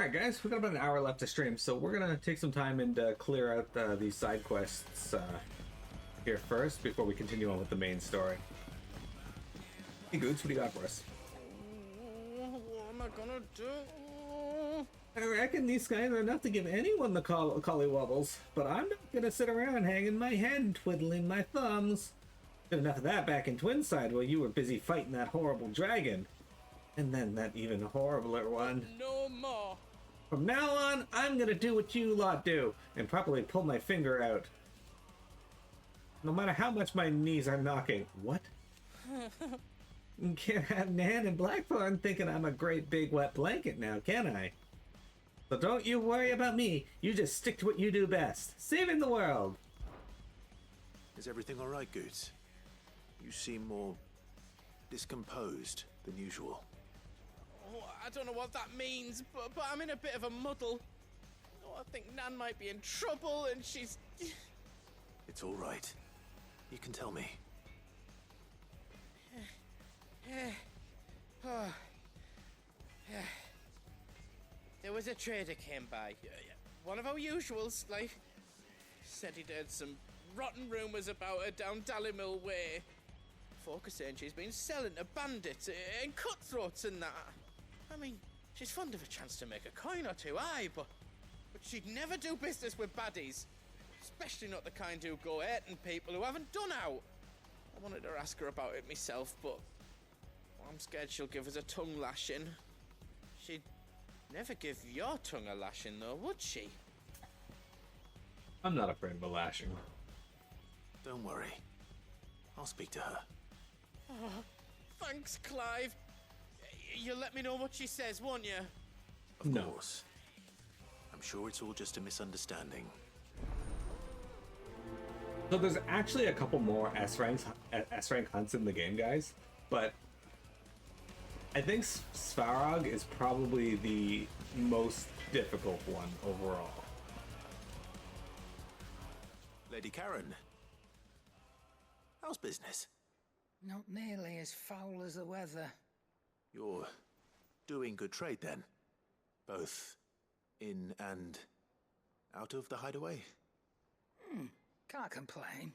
Alright guys, we've got about an hour left to stream, so we're gonna take some time and clear out these side quests here first before we continue on with the main story. Hey Goetz, what do you got for us? What am I gonna do? I reckon these guys are enough to give anyone the collywobbles, but I'm not gonna sit around hanging my head and twiddling my thumbs. Did enough of that back in Twinside while you were busy fighting that horrible dragon. And then that even horribler one. No more. From now on, I'm gonna do what you lot do, and probably pull my finger out. No matter how much my knees are knocking. What? Can't have Nan and Blackthorn thinking I'm a great big wet blanket now, can I? So don't you worry about me, you just stick to what you do best, saving the world. Is everything alright, Goetz? You seem more discomposed than usual. Oh, I don't know what that means, but I'm in a bit of a muddle. Oh, I think Nan might be in trouble and she's... It's alright. You can tell me. There was a trader came by. One of our usuals, like. Said he'd heard some rotten rumours about her down Dallymill Way. Folk are saying she's been selling to bandits and cutthroats and that. I mean, she's fond of a chance to make a coin or two, aye, but she'd never do business with baddies. Especially not the kind who go hurting people who haven't done out. I wanted to ask her about it myself, but I'm scared she'll give us a tongue lashing. She'd never give your tongue a lashing, though, would she? I'm not afraid of a lashing. Don't worry. I'll speak to her. Oh, thanks, Clive. You'll let me know what she says, won't you? Of course. I'm sure it's all just a misunderstanding. So there's actually a couple more S-rank hunts in the game, guys, but I think Svarog is probably the most difficult one overall. Lady Charon, how's business? Not nearly as foul as the weather. You're doing good trade then? Both in and out of the hideaway? Can't complain.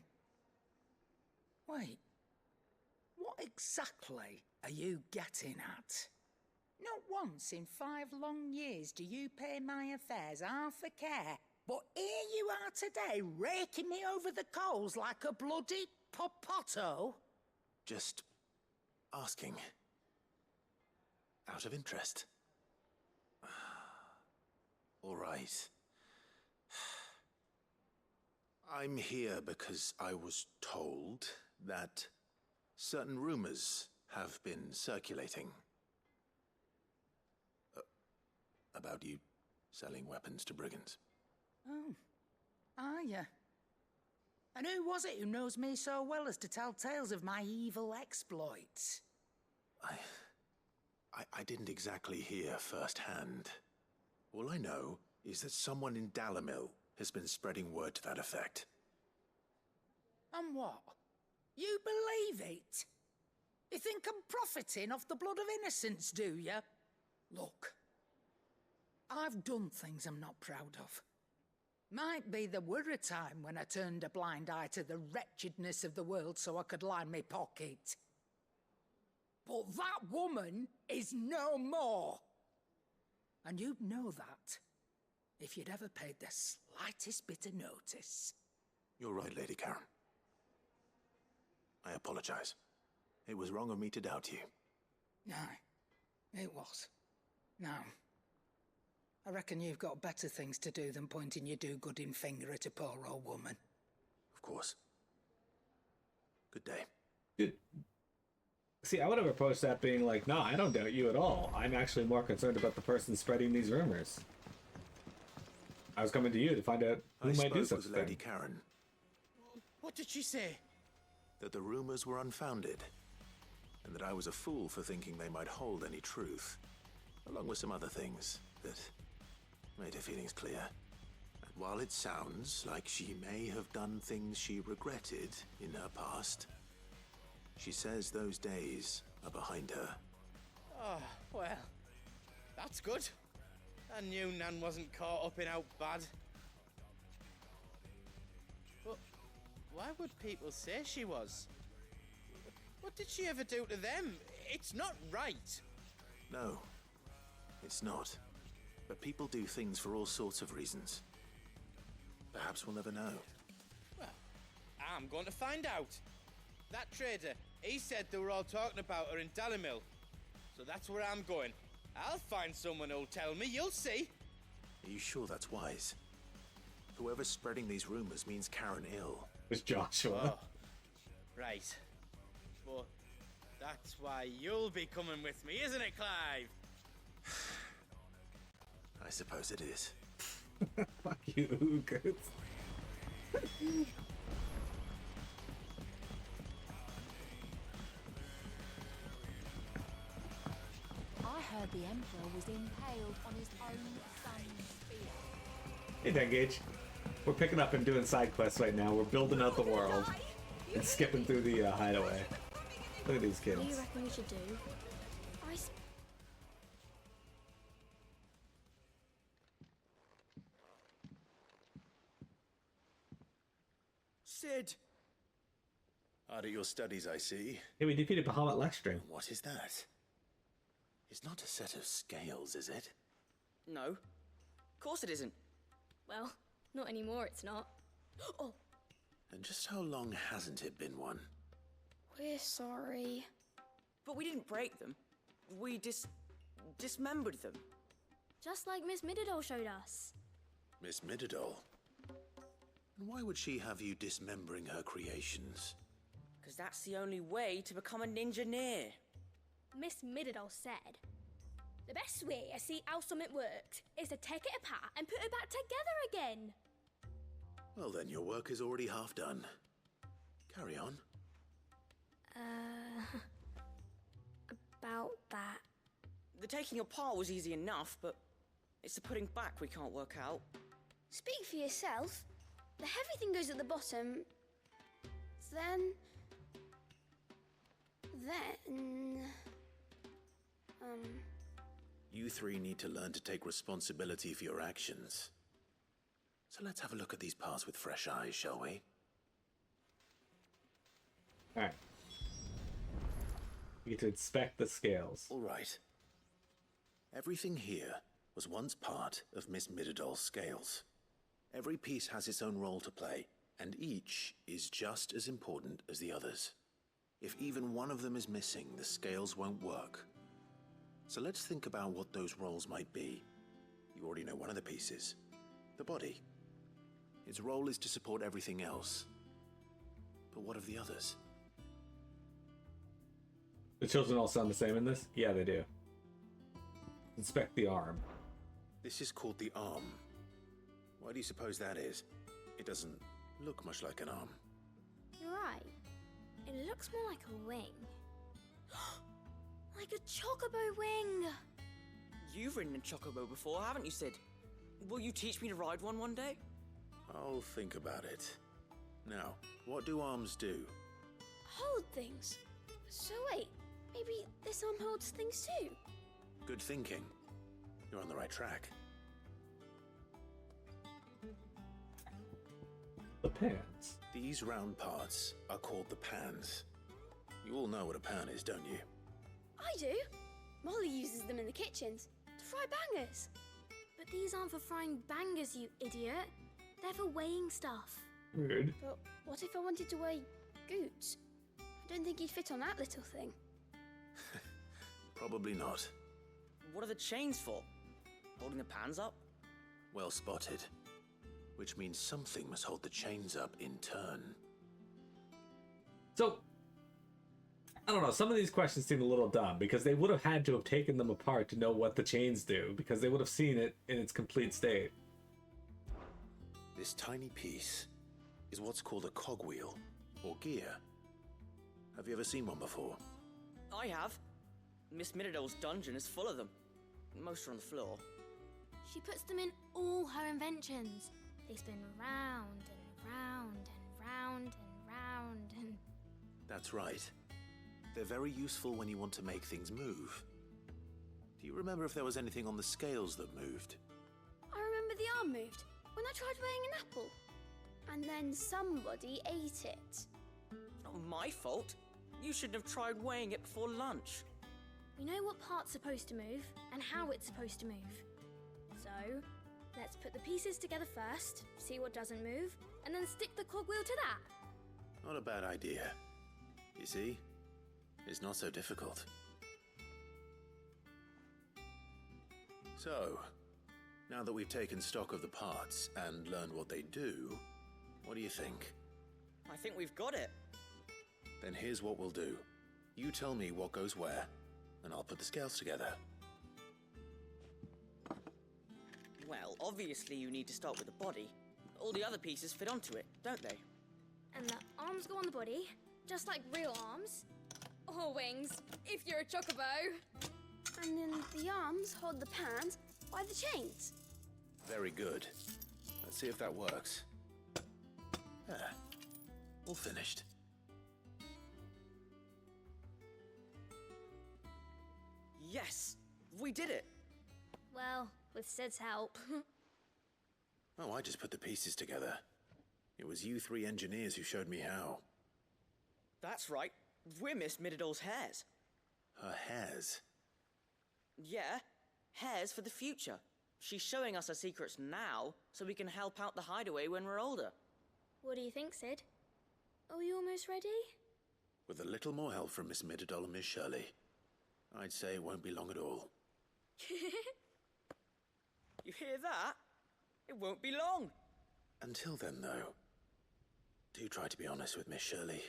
Wait, what exactly are you getting at? Not once in 5 long years do you pay my affairs half a care, but here you are today raking me over the coals like a bloody popoto? Just asking. Out of interest. All right. I'm here because I was told that certain rumors have been circulating. About you selling weapons to brigands. Oh, are ya? And who was it who knows me so well as to tell tales of my evil exploits? I didn't exactly hear firsthand. All I know is that someone in Dallymill has been spreading word to that effect. And what? You believe it? You think I'm profiting off the blood of innocents, do you? Look, I've done things I'm not proud of. Might be there were a time when I turned a blind eye to the wretchedness of the world so I could line my pocket. But that woman is no more. And you'd know that if you'd ever paid the slightest bit of notice. You're right, Lady Charon. I apologize. It was wrong of me to doubt you. Aye, it was. Now, I reckon you've got better things to do than pointing your do-gooding finger at a poor old woman. Of course. Good day. Dude. See, I would have approached that being like, nah, I don't doubt you at all. I'm actually more concerned about the person spreading these rumors. I was coming to you to find out who might do such a with Lady thing. Charon What did she say? that the rumors were unfounded, and that I was a fool for thinking they might hold any truth, along with some other things that made her feelings clear. And while it sounds like she may have done things she regretted in her past, she says those days are behind her. Oh, well, that's good. I knew Nan wasn't caught up in out bad. But why would people say she was? What did she ever do to them? It's not right. No, it's not. But people do things for all sorts of reasons. Perhaps we'll never know. Well, I'm going to find out. That trader, he said they were all talking about her in Dalimil. So that's where I'm going. I'll find someone who'll tell me, you'll see. Are you sure that's wise? Whoever's spreading these rumors means Charon ill. It's Joshua. Oh, right. But that's why you'll be coming with me, isn't it, Clive? I suppose it is. Fuck you, Goetz. I heard the Emperor was impaled on his own son's spear. Hey, Dengage. We're picking up and doing side quests right now. We're building out the world and skipping through the hideaway. Look at these kids. What do you reckon we should do? Sid! Hard at your studies, I see. Hey, we defeated Bahamut Lexstring. What is that? It's not a set of scales, is it? No. Of course it isn't. Well, not anymore, it's not. Oh, And just how long hasn't it been one? we're sorry. But we didn't break them. We dismembered them. Just like Miss Mididol showed us. Miss Mididol? And why would she have you dismembering her creations? Because that's the only way to become a ninja-neer. Miss Mididol said, the best way I see how something works is to take it apart and put it back together again. Well then, your work is already half done. Carry on. About that. The taking apart was easy enough, but it's the putting back we can't work out. Speak for yourself. The heavy thing goes at the bottom. Then... You three need to learn to take responsibility for your actions. So let's have a look at these parts with fresh eyes, shall we? Alright. We get to inspect the scales. All right. Everything here was once part of Miss Mididol's scales. Every piece has its own role to play, and each is just as important as the others. If even one of them is missing, the scales won't work. So let's think about what those roles might be. You already know one of the pieces. The body. Its role is to support everything else. But what of the others? The children all sound the same in this? Yeah, they do. Inspect the arm. This is called the arm. Why do you suppose that is? It doesn't look much like an arm. You're right. It looks more like a wing. Like a chocobo wing. You've ridden a chocobo before, haven't you, Sid? Will you teach me to ride one day? I'll think about it. Now, what do arms do? Hold things. So wait, maybe this arm holds things too? Good thinking. You're on the right track. The pans. These round parts are called the pans. You all know what a pan is, don't you? I do. Molly uses them in the kitchens to fry bangers. But these aren't for frying bangers, you idiot. They're for weighing stuff. Rude. But what if I wanted to weigh Goetz? I don't think he'd fit on that little thing. Probably not. What are the chains for? Holding the pans up? Well spotted. Which means something must hold the chains up in turn. So, I don't know, some of these questions seem a little dumb because they would have had to have taken them apart to know what the chains do because they would have seen it in its complete state. This tiny piece is what's called a cogwheel, or gear. Have you ever seen one before? I have. Miss Mididol's dungeon is full of them. Most are on the floor. She puts them in all her inventions. They spin round and round and round and round and... That's right. They're very useful when you want to make things move. Do you remember if there was anything on the scales that moved? I remember the arm moved when I tried weighing an apple. And then somebody ate it. Not my fault. You shouldn't have tried weighing it before lunch. We know what part's supposed to move and how it's supposed to move. So, let's put the pieces together first, see what doesn't move, and then stick the cogwheel to that. Not a bad idea. You see? It's not so difficult. So, now that we've taken stock of the parts and learned what they do, what do you think? I think we've got it. Then here's what we'll do. You tell me what goes where, and I'll put the scales together. Well, obviously you need to start with the body. All the other pieces fit onto it, don't they? And the arms go on the body, just like real arms. Or wings, if you're a chocobo. And then the arms hold the pans by the chains. Very good. Let's see if that works. Ah, all finished. Yes! We did it! Well, with Sid's help. Oh, I just put the pieces together. It was you three engineers who showed me how. That's right. We're Miss Mididol's hairs. Her hairs? Yeah, hairs for the future. She's showing us her secrets now, so we can help out the hideaway when we're older. What do you think, Sid? Are we almost ready? With a little more help from Miss Mididol and Miss Shirley, I'd say it won't be long at all. You hear that? It won't be long. Until then, though, do try to be honest with Miss Shirley.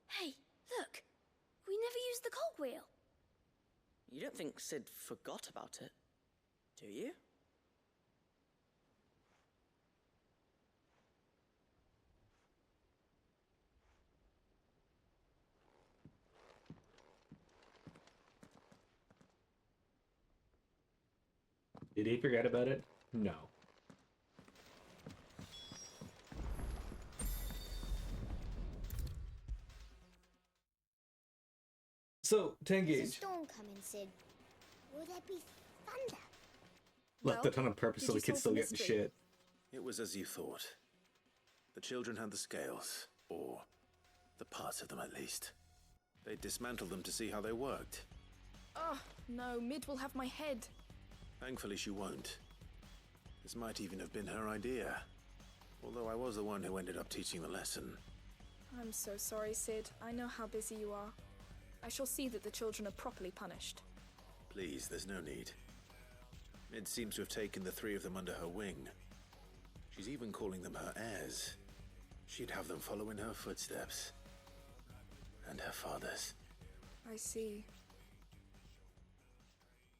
Hey, look! We never used the cogwheel. You don't think Sid forgot about it, do you? Did he forget about it? No. So, 10 There's a gauge. storm coming, Sid. Will there be thunder? Left it on purpose so the kids still get the shit. It was as you thought. The children had the scales, or the parts of them at least. They dismantled them to see how they worked. Oh, no, Mid will have my head. Thankfully she won't. This might even have been her idea. Although I was the one who ended up teaching the lesson. I'm so sorry, Sid. I know how busy you are. I shall see that the children are properly punished. Please, there's no need. Mid seems to have taken the three of them under her wing. She's even calling them her heirs. She'd have them follow in her footsteps. And her father's. I see.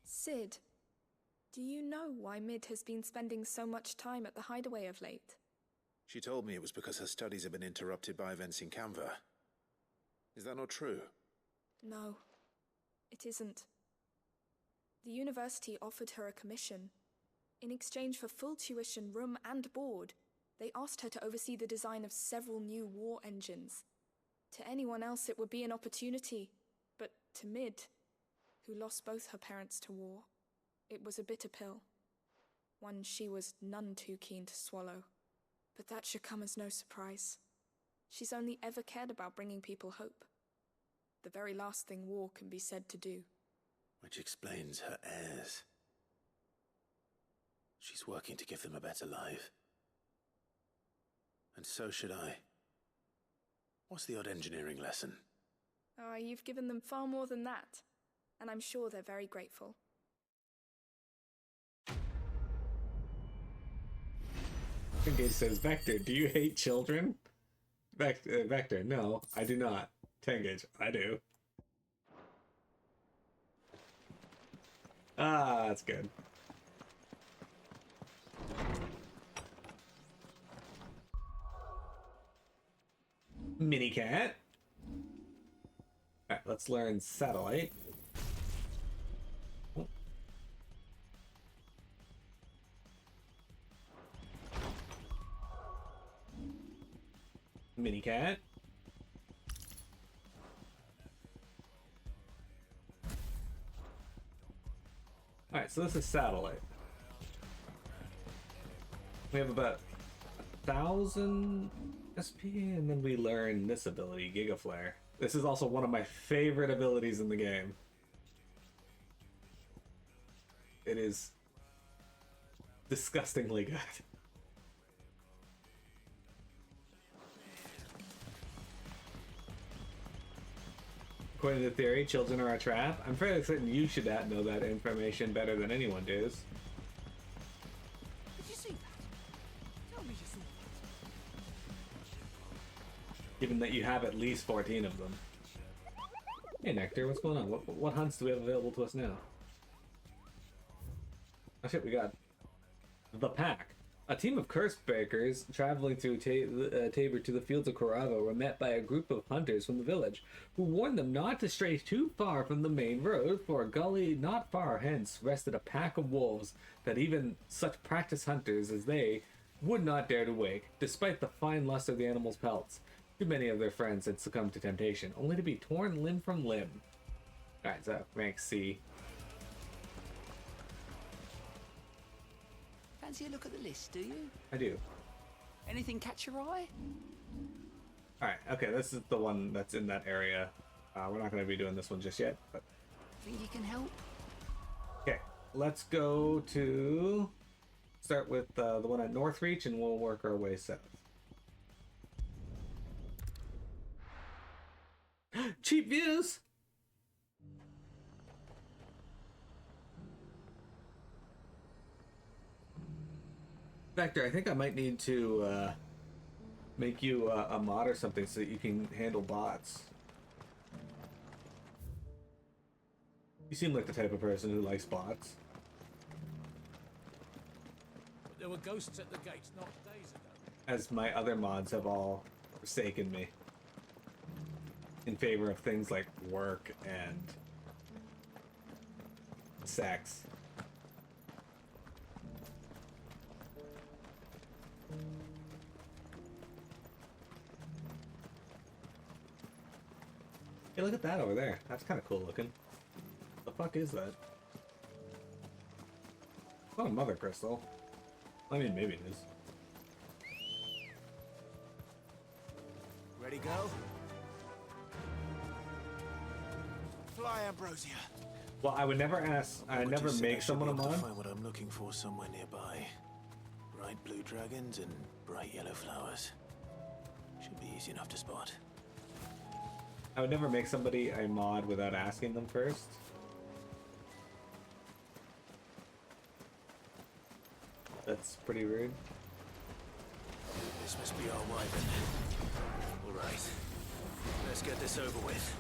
Sid, do you know why Mid has been spending so much time at the hideaway of late? She told me it was because her studies have been interrupted by events in Canva. Is that not true? No, it isn't. The university offered her a commission. In exchange for full tuition, room and board, they asked her to oversee the design of several new war engines. To anyone else it would be an opportunity, but to Mid, who lost both her parents to war, it was a bitter pill. One she was none too keen to swallow. But that should come as no surprise. She's only ever cared about bringing people hope. The very last thing war can be said to do. Which explains her heirs. She's working to give them a better life. And so should I. What's the odd engineering lesson? Oh, you've given them far more than that. And I'm sure they're very grateful. Engage says, Vector, do you hate children? Vector, no, I do not. Tengage, I do. Ah, that's good. Minicat. Alright, let's learn satellite. Minicat. Alright, so this is satellite. We have about 1,000 SP, and then we learn this ability, Giga Flare. This is also one of my favorite abilities in the game. It is disgustingly good. According to the theory, children are a trap. I'm fairly certain you should know that information better than anyone does. Did you see that? Tell me you saw that. Given that you have at least 14 of them. Hey Nectar, what's going on? What hunts do we have available to us now? Oh shit, we got the Pack. A team of curse breakers traveling through Tabor to the fields of Coravo were met by a group of hunters from the village, who warned them not to stray too far from the main road, for a gully not far hence rested a pack of wolves that even such practiced hunters as they would not dare to wake, despite the fine lust of the animals' pelts. Too many of their friends had succumbed to temptation, only to be torn limb from limb. Alright, so rank C. Fancy a look at the list, do you? I do. Anything catch your eye? Alright, okay, this is the one that's in that area. We're not going to be doing this one just yet, but... Think you can help? Okay, let's go to... Start with the one at Northreach, and we'll work our way south. Cheap views! Vector, I think I might need to make you a mod or something so that you can handle bots. You seem like the type of person who likes bots. But there were ghosts at the gates not days ago. As my other mods have all forsaken me. In favor of things like work and sex. Hey, look at that over there. That's kind of cool looking. The fuck is that? It's not a mother crystal. I mean, maybe it is. Ready, go? Fly, Ambrosia. Well, I would never ask. I never make someone a mod. Find what I'm looking for somewhere nearby. Bright blue dragons and bright yellow flowers. Should be easy enough to spot. I would never make somebody a mod without asking them first. That's pretty rude. This must be our wyvern. All right, let's get this over with.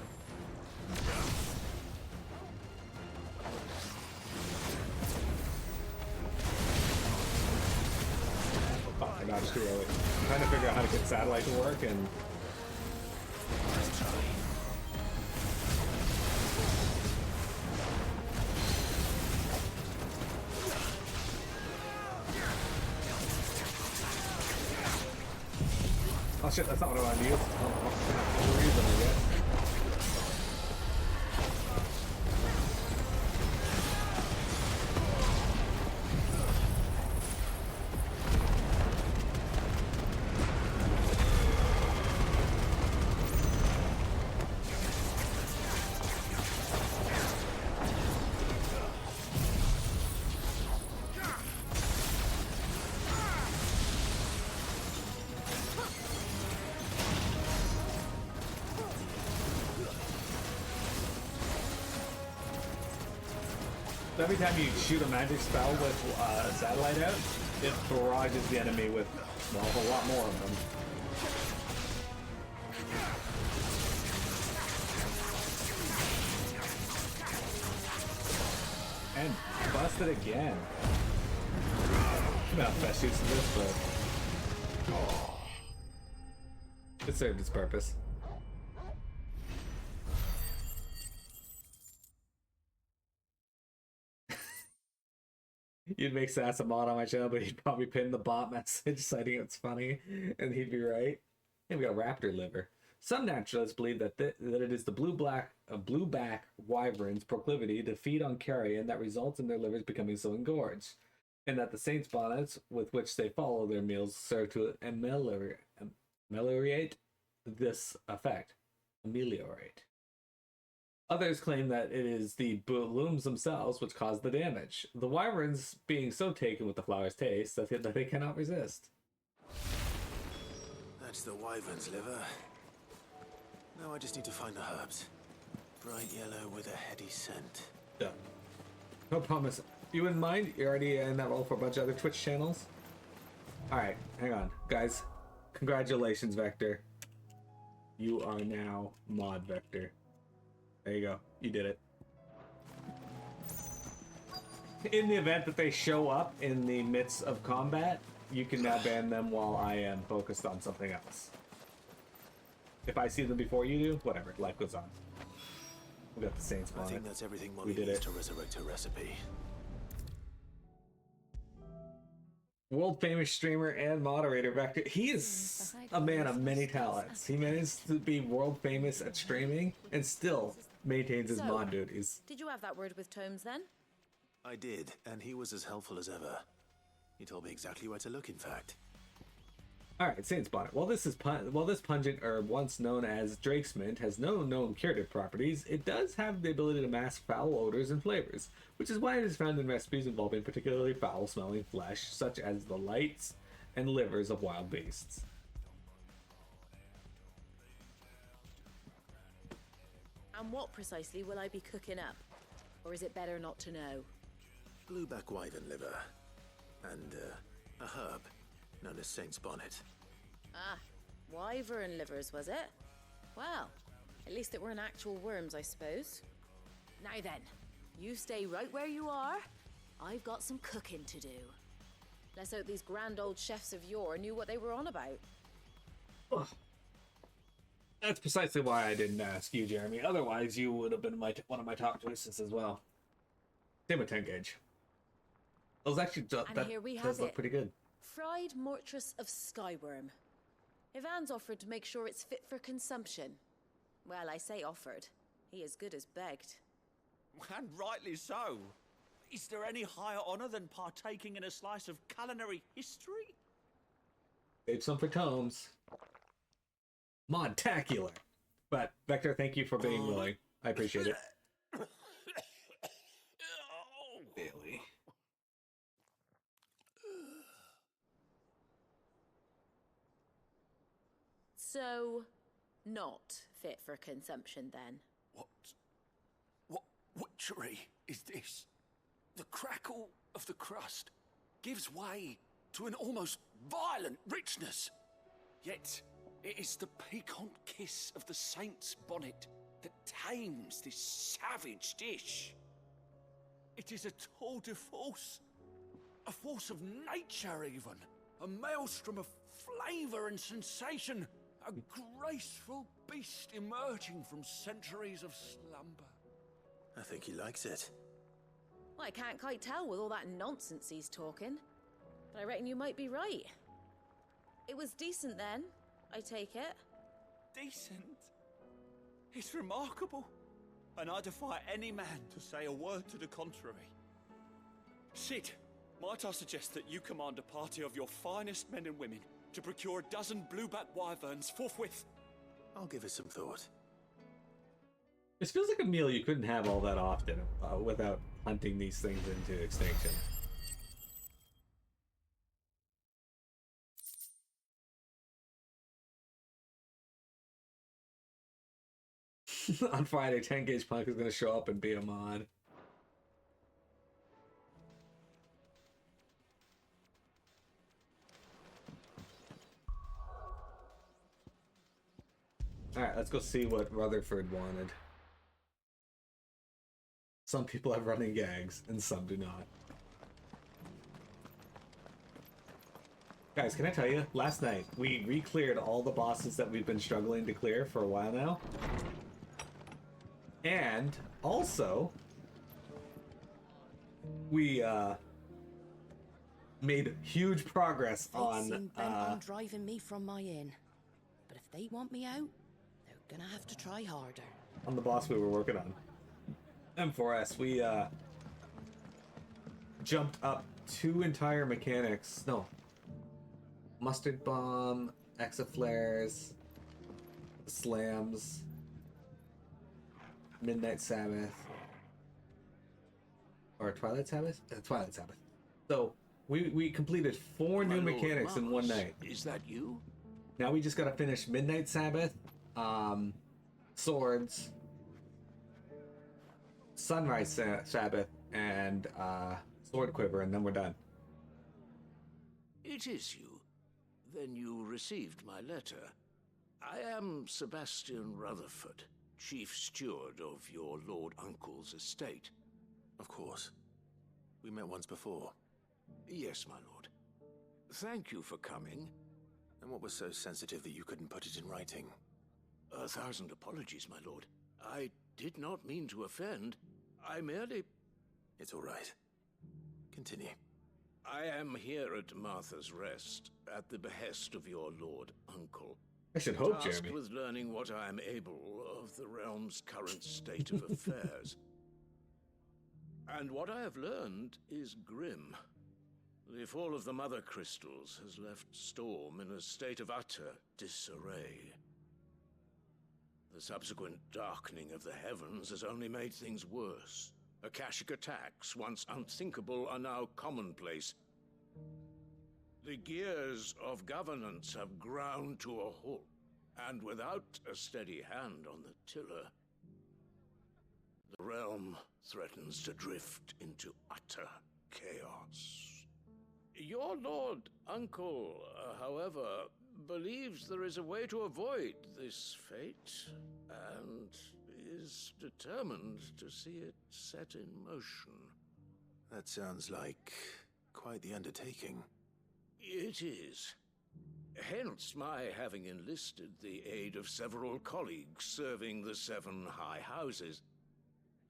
Oh, fuck, I got too early. I'm trying to figure out how to get satellite to work, and Let's try. oh shit, that's not what I wanted to use. Oh, reason, I guess. Every time you shoot a magic spell with a satellite out, it barrages the enemy with, well, a lot more of them. And busted again. Not best use of this, but it served its purpose. You'd make Sass a mod on my channel, but he'd probably pin the bot message citing it's funny, and he'd be right. And we got raptor liver. Some naturalists believe that it is the blue back wyverns' proclivity to feed on carrion that results in their livers becoming so engorged, and that the saints' bonnets with which they follow their meals serve to ameliorate this effect. Ameliorate. Others claim that it is the blooms themselves which cause the damage, the wyverns being so taken with the flower's taste that they cannot resist. That's the wyvern's liver. Now I just need to find the herbs. Bright yellow with a heady scent. Yeah. No promise. You wouldn't mind? You're already in that role for a bunch of other Twitch channels? Alright, hang on. Guys, congratulations, Vector. You are now Mod Vector. There you go. You did it. In the event that they show up in the midst of combat, you can now ban them while I am focused on something else. If I see them before you do, whatever. Life goes on. We got the Saints I bonnet. think that's everything We Molly did needs it. to resurrect her recipe. World famous streamer and moderator Vector. He is a man of many talents. He managed to be world famous at streaming and still maintains his So, mod duties. Did you have that word with Tomes then? I did, and he was as helpful as ever. He told me exactly where to look, in fact. Alright, Saints bonnet. While this pungent herb, once known as Drake's mint, has no known curative properties, it does have the ability to mask foul odors and flavors, which is why it is found in recipes involving particularly foul-smelling flesh, such as the lights and livers of wild beasts. And what precisely will I be cooking up? Or is it better not to know? Blueback wyvern liver. And, a herb known as Saint's bonnet. Ah, wyvern livers, was it? Well, at least it weren't actual worms, I suppose. Now then, you stay right where you are. I've got some cooking to do. Let's hope these grand old chefs of yore knew what they were on about. Ugh. That's precisely why I didn't ask you, Jeremy. Otherwise, you would have been one of my top choices as well. Same with 10 gauge. It was actually that here we does have look it. pretty good. Fried mortress of skyworm. Ivan's offered to make sure it's fit for consumption. Well, I say offered. He as good as begged. And rightly so. Is there any higher honor than partaking in a slice of culinary history? Save some for Tomes. Modtacular. But, Vector, thank you for being willing. I appreciate it. Bailey. So, not fit for consumption then? What witchery is this? The crackle of the crust gives way to an almost violent richness. Yet, it is the piquant kiss of the saint's bonnet that tames this savage dish. It is a tour de force. A force of nature, even. A maelstrom of flavor and sensation. A graceful beast emerging from centuries of slumber. I think he likes it. Well, I can't quite tell with all that nonsense he's talking. But I reckon you might be right. It was decent then, I take it. Decent? It's remarkable. And I defy any man to say a word to the contrary. Sid, might I suggest that you command a party of your finest men and women to procure a dozen blueback wyverns forthwith? I'll give it some thought. This feels like a meal you couldn't have all that often without hunting these things into extinction. On Friday, 10 gauge punk is going to show up and be a mod. Alright, let's go see what Rutherford wanted. Some people have running gags, and some do not. Guys, can I tell you? Last night, we re-cleared all the bosses that we've been struggling to clear for a while now. And, also, we, made huge progress They seem bent on driving me from my inn. But if they want me out, they're gonna have to try harder. on the boss we were working on. M4S, we jumped up 2 entire mechanics. No. Mustard Bomb, Exaflares, Slams, Midnight Sabbath. Or Twilight Sabbath? Twilight Sabbath. So, we completed 4 new mechanics in one night. Is that you? Now we just gotta finish Midnight Sabbath, Swords, Sunrise Sabbath, and Sword Quiver, and then we're done. It is you. Then you received my letter. I am Sebastian Rutherford, Chief Steward of your Lord Uncle's estate. Of course. We met once before. Yes, my lord. Thank you for coming. And what was so sensitive that you couldn't put it in writing? 1,000 apologies, my lord. I did not mean to offend. I merely... It's all right. Continue. I am here at Martha's Rest, at the behest of your Lord Uncle. I should hope, tasked Jeremy. with learning what I am able of the realm's current state of affairs. And what I have learned is grim. The fall of the Mother Crystals has left Storm in a state of utter disarray. The subsequent darkening of the heavens has only made things worse. Akashic attacks, once unthinkable, are now commonplace. The gears of governance have ground to a halt, and without a steady hand on the tiller, the realm threatens to drift into utter chaos. Your Lord Uncle, however, believes there is a way to avoid this fate, and is determined to see it set in motion. That sounds like quite the undertaking. It is. Hence my having enlisted the aid of several colleagues serving the 7 high houses.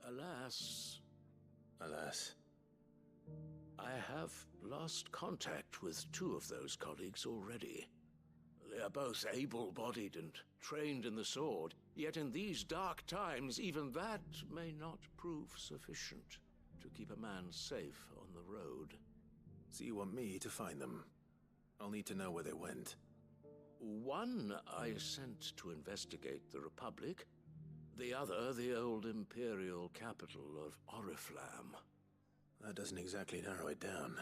Alas, I have lost contact with 2 of those colleagues already. They are both able-bodied and trained in the sword, yet in these dark times, even that may not prove sufficient to keep a man safe on the road. So you want me to find them? I'll need to know where they went. One I sent to investigate the Republic, the other the old Imperial capital of Oriflamme. That doesn't exactly narrow it down.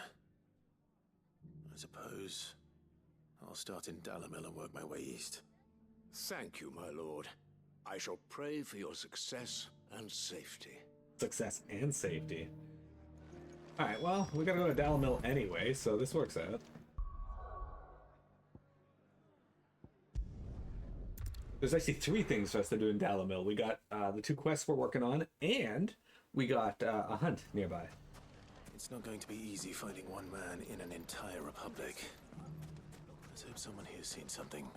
I suppose I'll start in Dalamil and work my way east. Thank you, my lord. I shall pray for your success and safety. Success and safety. Alright, well, we gotta go to Dalamil anyway, so this works out. There's actually 3 things for us to do in Dalamil. We got the 2 quests we're working on, and we got a hunt nearby. It's not going to be easy finding one man in an entire republic. Let's hope someone here's seen something.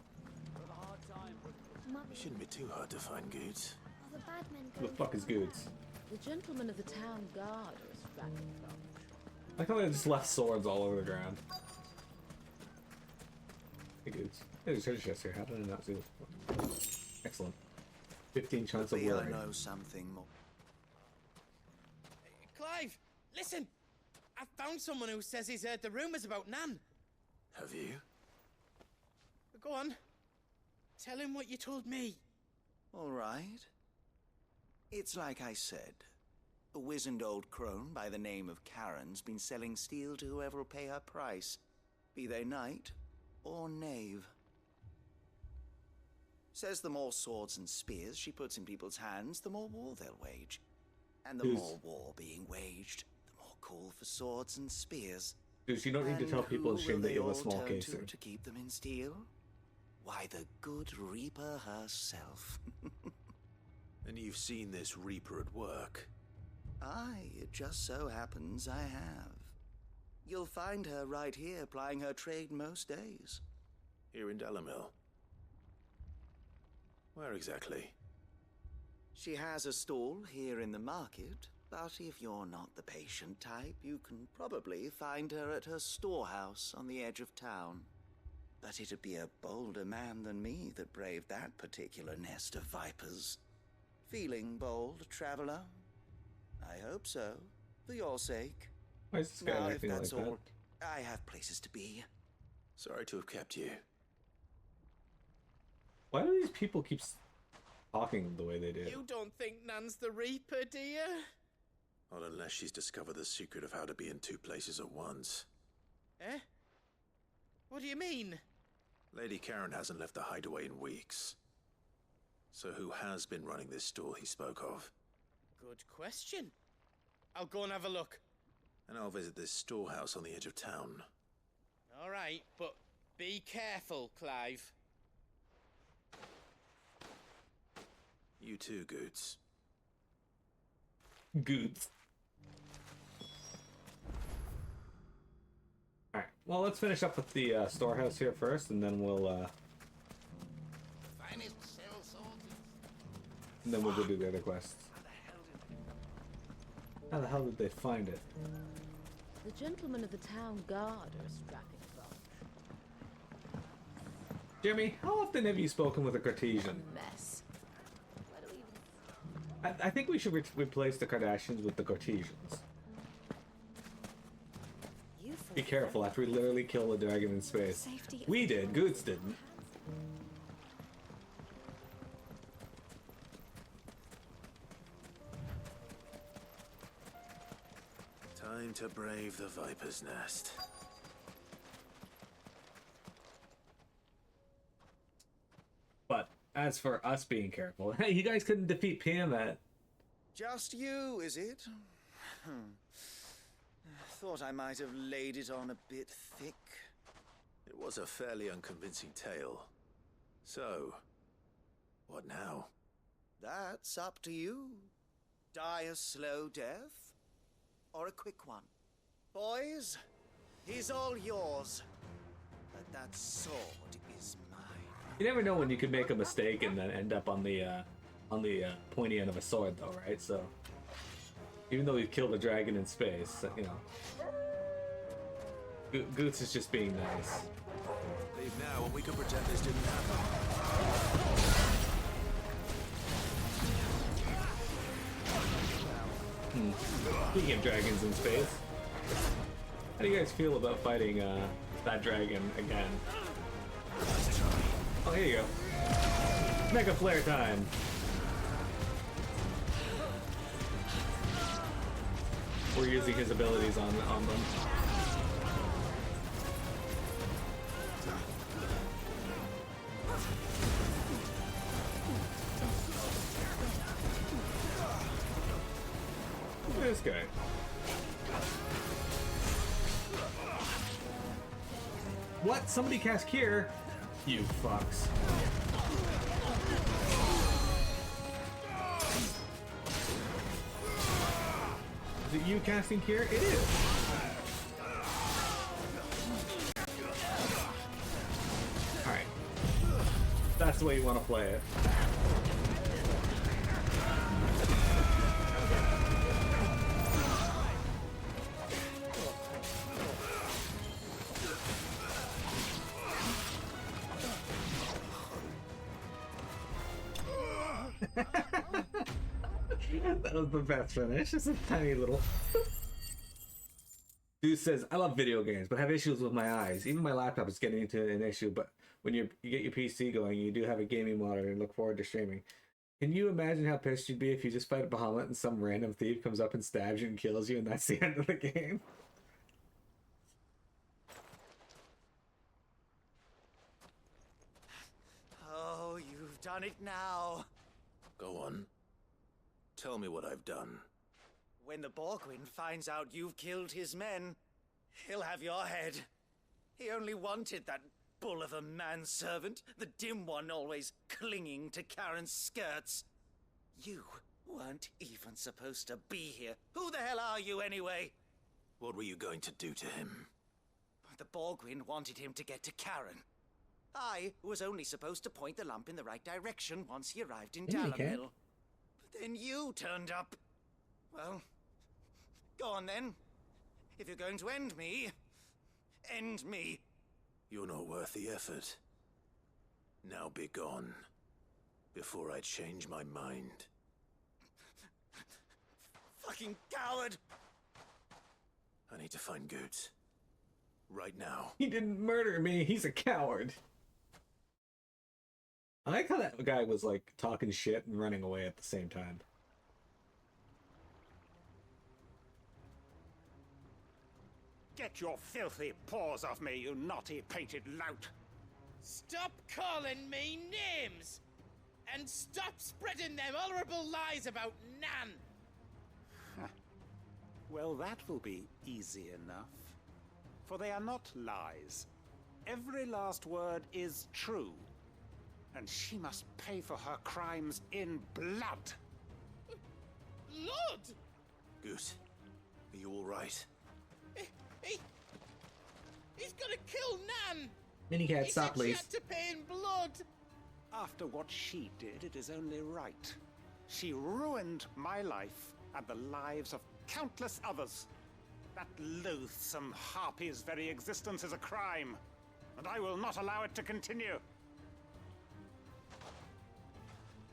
It shouldn't be too hard to find Goetz. Are the bad men Who the fuck is Goetz? The gentlemen of the town guard are a strapping bunch. I thought they just left swords all over the ground. Hey, Goetz. Hey, there's treasure chest here. How did I not see this before? Excellent. 15 chance of Maybe I wearing. know something more. Clive, listen! I found someone who says he's heard the rumors about Nan. Have you? Go on. Tell him what you told me. All right. It's like I said. A wizened old crone by the name of Charon's been selling steel to whoever'll pay her price, be they knight or knave. Says the more swords and spears she puts in people's hands, the more war they'll wage. And the more war being waged, the more call for swords and spears. Dude, you don't need to tell people it's a shame that you have a small case to, here. to keep them in steel? Why, the good Reaper herself. And you've seen this Reaper at work? Aye, it just so happens I have. You'll find her right here plying her trade most days. Here in Dalamil? Where exactly? She has a stall here in the market, but if you're not the patient type, you can probably find her at her storehouse on the edge of town. But it'd be a bolder man than me that braved that particular nest of vipers. Feeling bold, traveler? I hope so, for your sake. Why is this guy Now, if acting like that's that? all, I have places to be. Sorry to have kept you. Why do these people keep talking the way they do? You don't think Nan's the Reaper, do you? Not unless she's discovered the secret of how to be in two places at once. Eh? What do you mean? Lady Charon hasn't left the hideaway in weeks. So who has been running this store he spoke of? Good question. I'll go and have a look. And I'll visit this storehouse on the edge of town. All right, but be careful, Clive. You too, Goetz. Goods. Alright, well, let's finish up with the storehouse here first, and then we'll go do the other quests. How the hell did they find it? The gentlemen of the town guard are strapping from. Jimmy, how often have you spoken with a Cartesian? Mess. I think we should replace the Kardashians with the Cartesians. Be careful after we literally kill the dragon in space. We did, Goetz didn't. Time to brave the Viper's Nest. But as for us being careful, hey, you guys couldn't defeat Tiamat. Just you, is it? Thought I might have laid it on a bit thick. It was a fairly unconvincing tale. So, what now? That's up to you. Die a slow death, or a quick one. Boys, he's all yours. But that sword is mine. You never know when you could make a mistake and then end up on the pointy end of a sword, though, right? So, even though we've killed a dragon in space, you know, Goetz is just being nice. Leave now, and we can pretend this didn't happen. Speaking of dragons in space, how do you guys feel about fighting that dragon again? Oh, here you go. Mega flare time. We're using his abilities on them. Look at this guy. What? Somebody cast Cure? You fucks. Is it you casting Cure? It is. Alright. That's the way you want to play it. That was the best finish. It's a tiny little. Dude says, I love video games, but have issues with my eyes. Even my laptop is getting into an issue, but when you get your PC going, you do have a gaming monitor and look forward to streaming. Can you imagine how pissed you'd be if you just fight a Bahamut and some random thief comes up and stabs you and kills you and that's the end of the game? Oh, you've done it now. Go on. Tell me what I've done. When the Borgwyn finds out you've killed his men, he'll have your head. He only wanted that bull of a manservant, the dim one always clinging to Charon's skirts. You weren't even supposed to be here. Who the hell are you anyway? What were you going to do to him? The Borgwyn wanted him to get to Charon. I was only supposed to point the lamp in the right direction once he arrived in Dalamil. But then you turned up. Well, go on then. If you're going to end me, end me. You're not worth the effort. Now be gone, before I change my mind. Fuck fucking coward! I need to find Goetz. Right now. He didn't murder me. He's a coward. I like how that guy was like talking shit and running away at the same time. Get your filthy paws off me, you naughty painted lout! Stop calling me names! And stop spreading them horrible lies about Nan! Well, that will be easy enough. For they are not lies. Every last word is true. And she must pay for her crimes in blood. Lord! Goetz, are you all right? He's gonna kill Nan! Minicat, stop, He please. had to pay in blood! After what she did, it is only right. She ruined my life and the lives of countless others. That loathsome harpy's very existence is a crime, and I will not allow it to continue.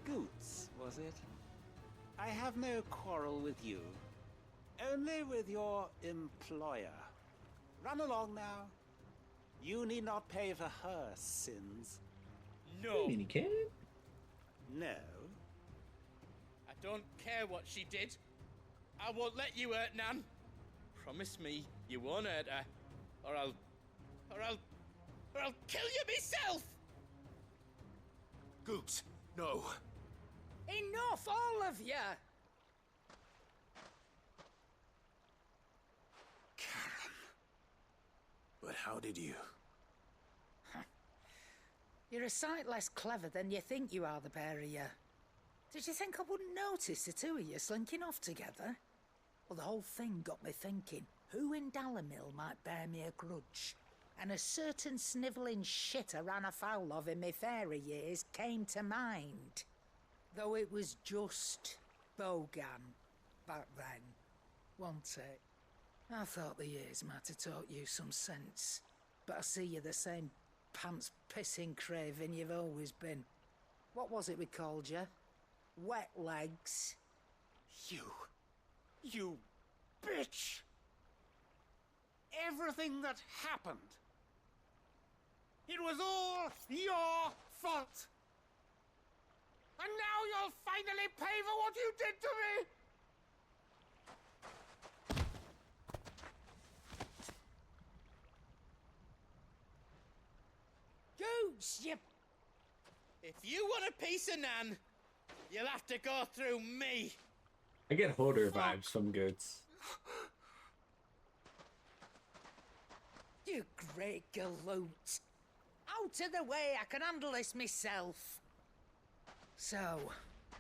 Goetz, was it? I have no quarrel with you, only with your employer. Run along now. You need not pay for her sins. No. Minicat? No. I don't care what she did. I won't let you hurt Nan. Promise me you won't hurt her, or I'll kill you myself. Goetz, no. Enough, all of you! Charon. But how did you? You're a sight less clever than you think you are, the pair of you. Did you think I wouldn't notice the two of you slinking off together? Well, the whole thing got me thinking, who in Dalimil might bear me a grudge? And a certain snivelling shit I ran afoul of in my fairy years came to mind. Though it was just Bogan back then, wasn't it? I thought the years might have taught you some sense, but I see you're the same pants-pissing craven you've always been. What was it we called you? Wet legs? You bitch! Everything that happened, it was all your fault! And now you'll finally pay for what you did to me! Goetz, you... If you want a piece of Nan, you'll have to go through me. I get Hodor vibes from Goetz. You great galoot. Out of the way, I can handle this myself. So,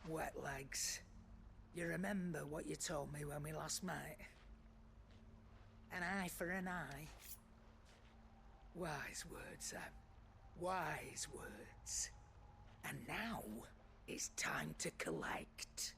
wet legs. You remember what you told me when we last met? An eye for an eye. Wise words, Sam. Wise words. And now, it's time to collect.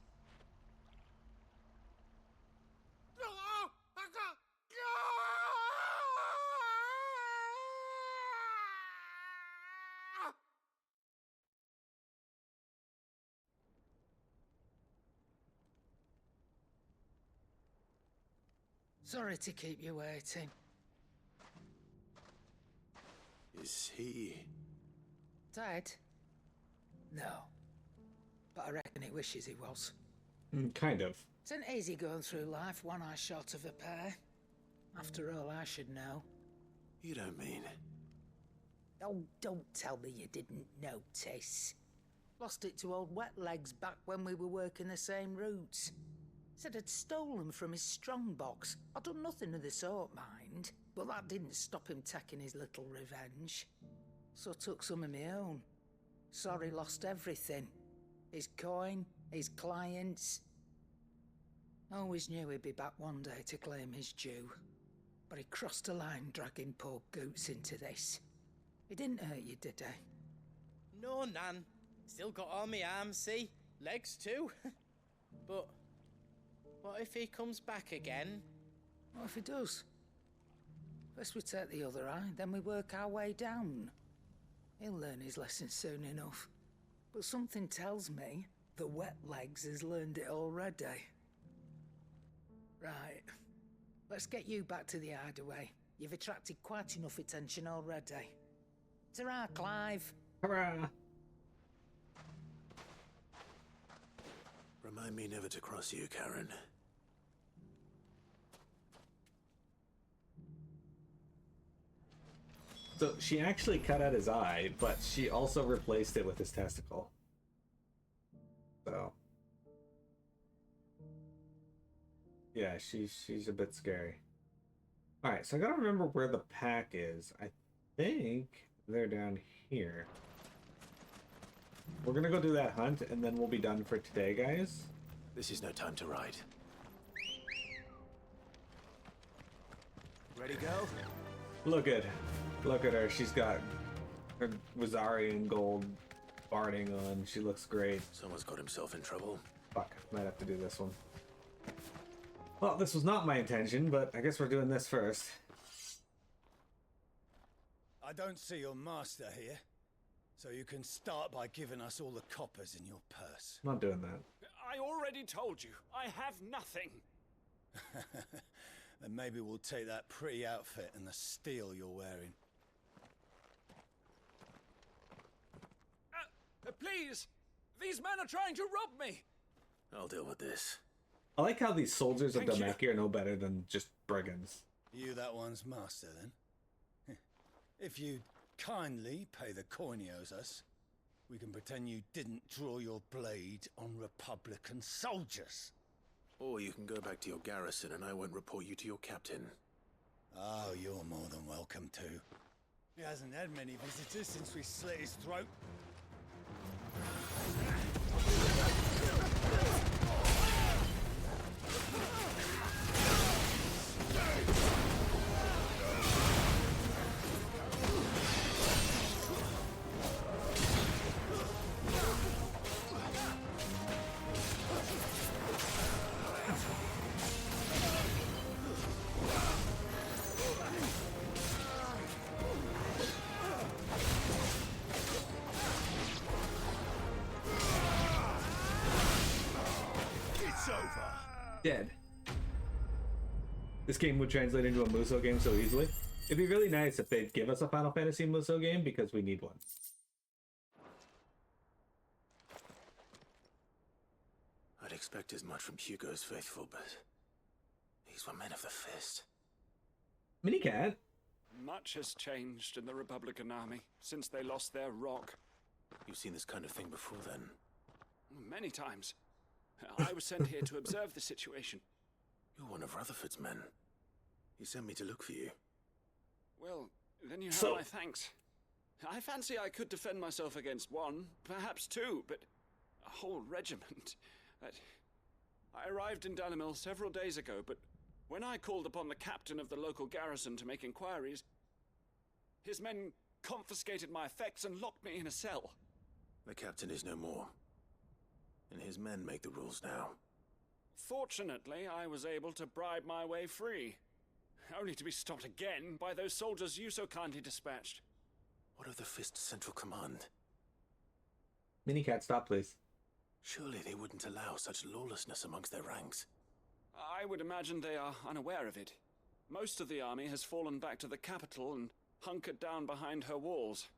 Sorry to keep you waiting. Is he... Dead? No. But I reckon he wishes he was. Kind of. It's an easy going through life, one eye short of a pair. After all, I should know. You don't mean... Oh, don't tell me you didn't notice. Lost it to old Wet Legs back when we were working the same routes. Said I'd stolen from his strongbox. I'd done nothing of the sort, mind. But that didn't stop him taking his little revenge. So I took some of my own. Sorry, lost everything. His coin, his clients. Always knew he'd be back one day to claim his due. But he crossed a line dragging poor Goetz into this. He didn't hurt you, did he? No, Nan. Still got all my arms, see? Legs too. But what if he comes back again? What if he does? First we take the other eye, then we work our way down. He'll learn his lesson soon enough. But something tells me the Wet Legs has learned it already. Let's get you back to the hideaway. You've attracted quite enough attention already. Ta-ra, Clive. Hurrah! Remind me never to cross you, Charon. So she actually cut out his eye, but she also replaced it with his testicle. So yeah, she's a bit scary. All right, so I gotta remember where the pack is. I think they're down here. We're gonna go do that hunt, and then we'll be done for today, guys. This is no time to ride. Ready, go? Look at her. She's got her Wazarian gold barding on. She looks great. Someone's got himself in trouble. Fuck, might have to do this one. Well, this was not my intention, but I guess we're doing this first. I don't see your master here, so you can start by giving us all the coppers in your purse. I'm not doing that. I already told you, I have nothing. Then maybe we'll take that pretty outfit and the steel you're wearing. Please! These men are trying to rob me! I'll deal with this. I like how these soldiers of Thank you. Damaki are no better than just brigands. You that one's master, then? If you'd kindly pay the coin he owes us, we can pretend you didn't draw your blade on Republican soldiers. Or you can go back to your garrison and I won't report you to your captain. Oh, you're more than welcome to. He hasn't had many visitors since we slit his throat. Dead. This game would translate into a Muso game so easily. It'd be really nice if they'd give us a Final Fantasy Muso game, because we need one. I'd expect as much from Hugo's faithful, but these were men of the fist. Minicat? Much has changed in the Republican army since they lost their rock. You've seen this kind of thing before, then? Many times. I was sent here to observe the situation. You're one of Rutherford's men. He sent me to look for you. Well, then you have my thanks. I fancy I could defend myself against one, perhaps two, but a whole regiment. I arrived in Dalimil several days ago, but when I called upon the captain of the local garrison to make inquiries, his men confiscated my effects and locked me in a cell. The captain is no more, and his men make the rules now. Fortunately, I was able to bribe my way free, only to be stopped again by those soldiers you so kindly dispatched. What of the Fist's central command? Minicat, stop, please. Surely they wouldn't allow such lawlessness amongst their ranks. I would imagine they are unaware of it. Most of the army has fallen back to the capital and hunkered down behind her walls.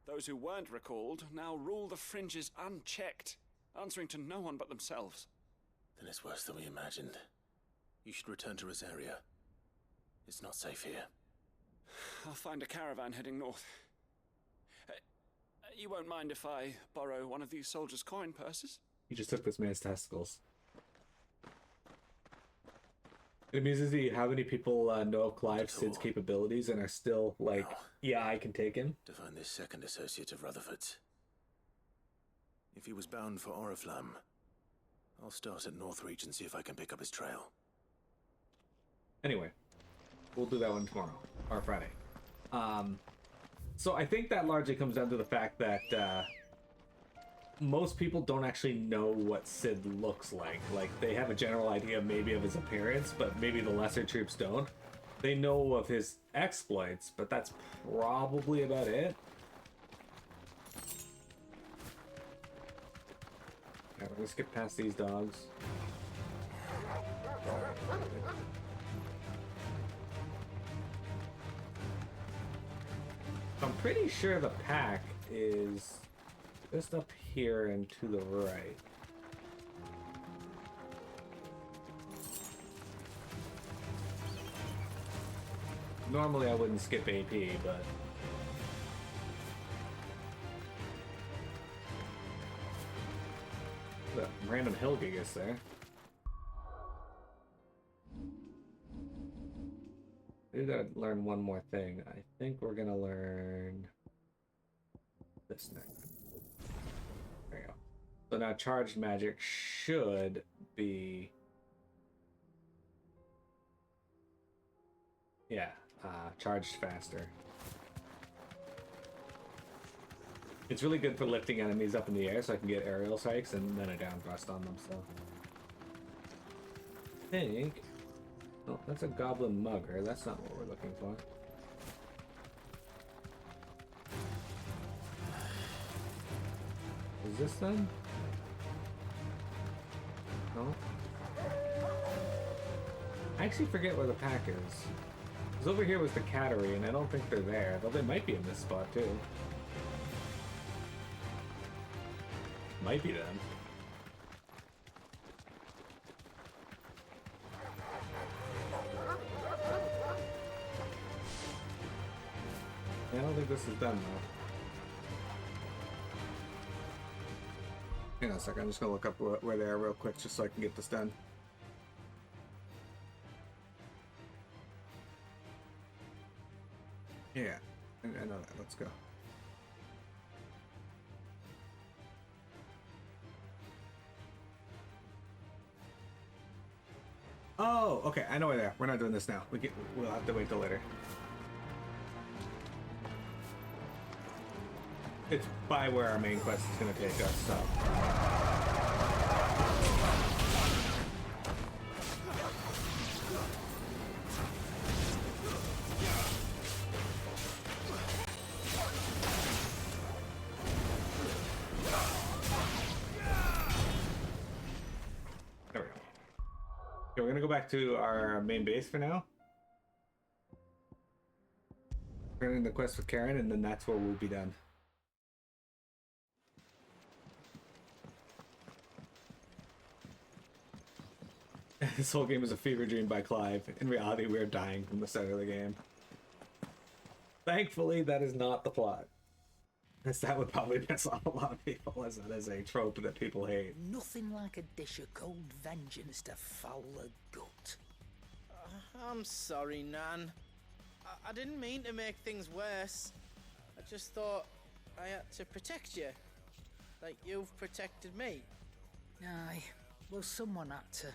Those who weren't recalled now rule the fringes unchecked, answering to no one but themselves. Then it's worse than we imagined. You should return to Rosaria. It's not safe here. I'll find a caravan heading north. You won't mind if I borrow one of these soldiers' coin purses? You just took this man's testicles. It amuses me how many people know of Clive Sid's capabilities and are still like, yeah, I can take him. To find this second associate of Rutherford's. If he was bound for Oriflamme, I'll start at Northreach and see if I can pick up his trail. Anyway, we'll do that one tomorrow, or Friday. So I think that largely comes down to the fact that most people don't actually know what Sid looks like. Like, they have a general idea maybe of his appearance, but maybe the lesser troops don't. They know of his exploits, but that's probably about it. Alright, we're gonna skip past these dogs. pretty sure the pack is just up here and to the right. Normally I wouldn't skip AP, but... The random hill gig is there. We gotta learn one more thing. I think we're gonna learn this next. There you go. So now charged magic should be... Yeah, charged faster. It's really good for lifting enemies up in the air so I can get aerial strikes and then a down thrust on them, so... I think... Oh, that's a goblin mugger. That's not what we're looking for. Is this them? No? I actually forget where the pack is. Because over here was the cattery, and I don't think they're there, though they might be in this spot too. Might be them. I don't think this is done though. Hang on a second, I'm just gonna look up where they are real quick just so I can get this done. Yeah, I know that. Let's go. Oh, okay, I know where they are. We're not doing this now. We'll have to wait till later. It's by where our main quest is going to take us, so... There we go. Okay, we're going to go back to our main base for now. We're in the quest with Charon, and then that's where we'll be done. This whole game is a fever dream by Clive. In reality, we're dying from the start of the game. Thankfully, that is not the plot. As that would probably piss off a lot of people, as that is a trope that people hate. Nothing like a dish of cold vengeance to foul a gut. I'm sorry, Nan. I didn't mean to make things worse. I just thought I had to protect you. Like you've protected me. Aye, well, someone had to.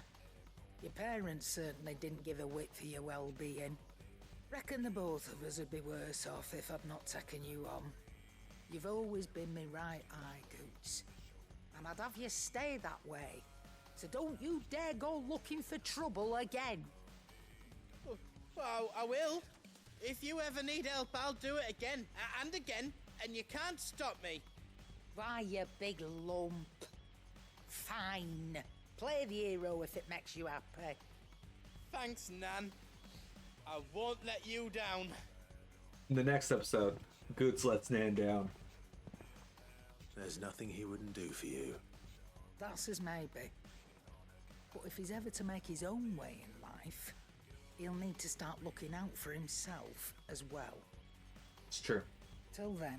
Your parents certainly didn't give a whit for your well-being. Reckon the both of us would be worse off if I'd not taken you on. You've always been me right eye, Goetz. And I'd have you stay that way. So don't you dare go looking for trouble again. Well, I will. If you ever need help, I'll do it again and again, and you can't stop me. Why, you big lump. Fine. Play the hero if it makes you happy. Thanks, Nan. I won't let you down. In the next episode, Goetz lets Nan down. There's nothing he wouldn't do for you. That's as maybe. But if he's ever to make his own way in life, he'll need to start looking out for himself as well. It's true. Till then,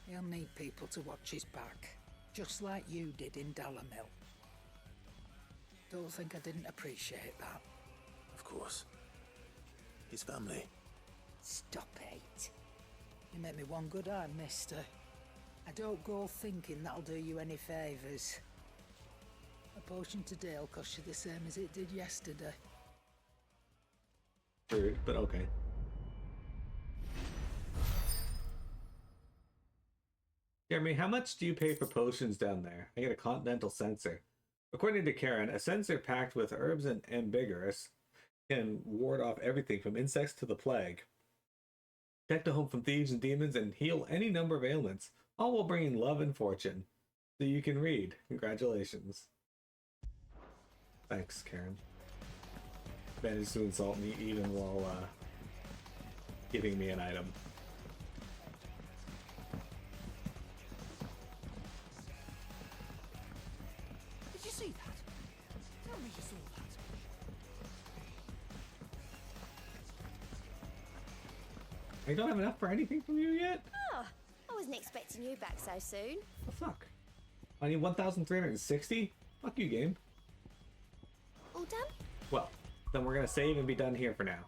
he'll need people to watch his back, just like you did in Dalamil. Don't think I didn't appreciate that. Of course. His family. Stop it. You make me one good eye, mister. I don't go thinking that'll do you any favours. A potion today'll cost you the same as it did yesterday. Rude, but okay. Jeremy, how much do you pay for potions down there? I get a continental censer. According to Charon, a censer packed with herbs and ambiguous can ward off everything from insects to the plague, protect a home from thieves and demons, and heal any number of ailments, all while bringing love and fortune. So you can read. Congratulations. Thanks, Charon. Managed to insult me even while giving me an item. see that? Tell me you saw that. I don't have enough for anything from you yet? Oh, I wasn't expecting you back so soon. The fuck? I need 1,360? Fuck you, game. All done? Well, then we're gonna save and be done here for now.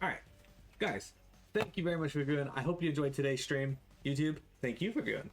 Alright, guys, thank you very much for viewing. I hope you enjoyed today's stream. YouTube, thank you for viewing.